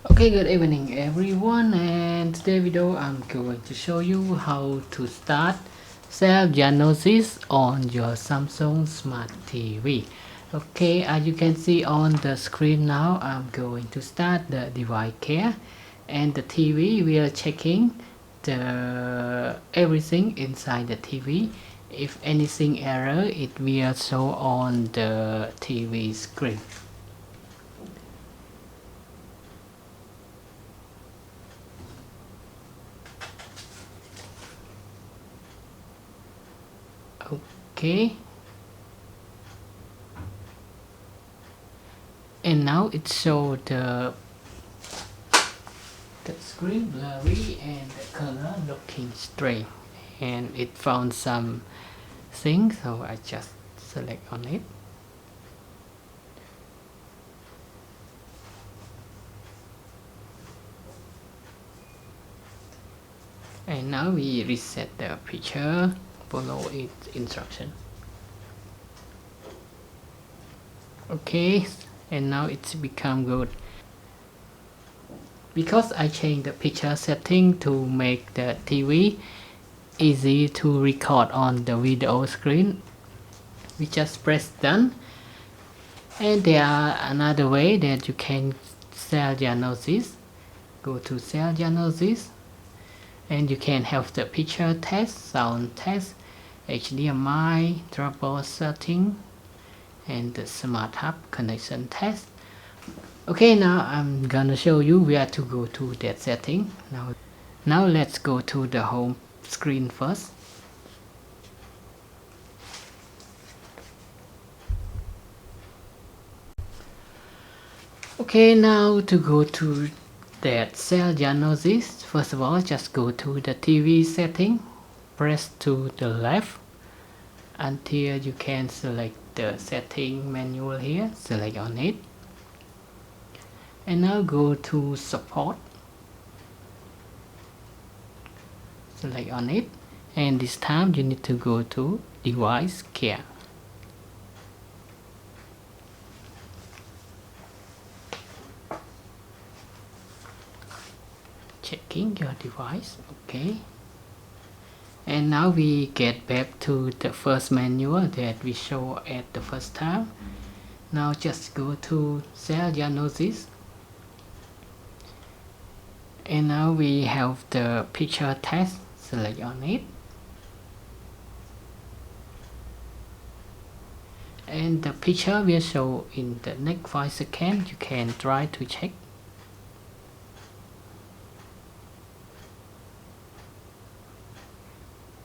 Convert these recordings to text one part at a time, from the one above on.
Okay, good evening everyone, and today video I'm going to show you how to start self-diagnosis on your Samsung Smart TV. Okay, as you can see on the screen now, I'm going to start the device care, and the TV we are checking the everything inside the TV. If anything error, it will show on the TV screen. Okay, and now it shows the screen blurry and the color looking strange, and it found some things, so I just select on it. And now we reset the picture, follow its instruction. Okay, and now it's become good. Because I changed the picture setting to make the TV easy to record on the video screen, we just press done. And there are another way that you can self-diagnosis. Go to self-diagnosis, and you can have the picture test, sound test, HDMI, troubleshooting, and the smart hub connection test. Okay, now I'm gonna show you where to go to that setting. Now let's go to the home screen first. Okay, now to go to that self-diagnosis, first of all just go to the TV setting, press to the left until you can select the setting manual here, select on it, and now go to support, select on it, and this time you need to go to device care. Checking your device. Okay, and now we get back to the first manual that we show at the first time. Now just go to self-diagnosis, and now we have the picture test, select on it, and the picture will show in the next 5 seconds. You can try to check.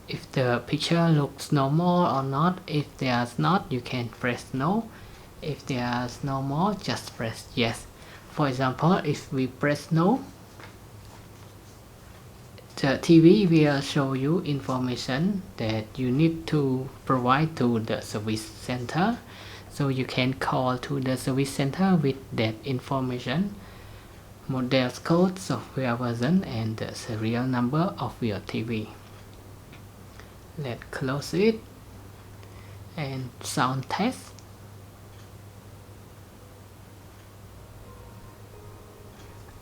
If the picture looks normal or not. If there's not, you can press no. If there's no more, just press yes. For example, if we press no, the TV will show you information that you need to provide to the service center, so you can call to the service center with that information, model code, software version, and the serial number of your TV. Let's close it and sound test.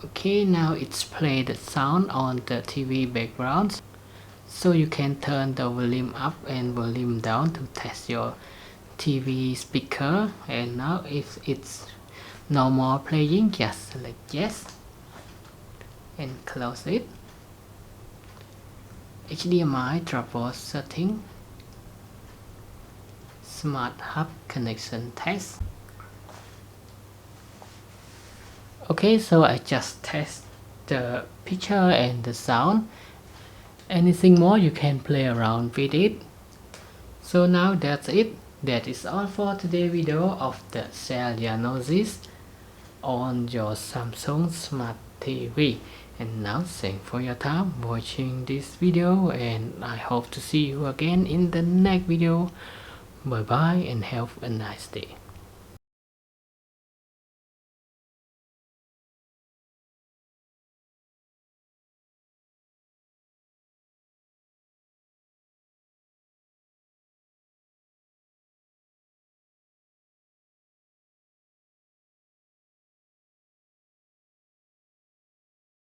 Okay, now it's play the sound on the TV background, so you can turn the volume up and volume down to test your TV speaker. And now if it's no more playing, just select yes and close it. HDMI troubleshooting, smart hub connection test. Okay, so I just test the picture and the sound. Anything more, you can play around with it. So now that's it. That is all for today's video of the self-diagnosis on your Samsung Smart TV. And now thanks for your time watching this video, and I hope to see you again in the next video. Bye bye and have a nice day.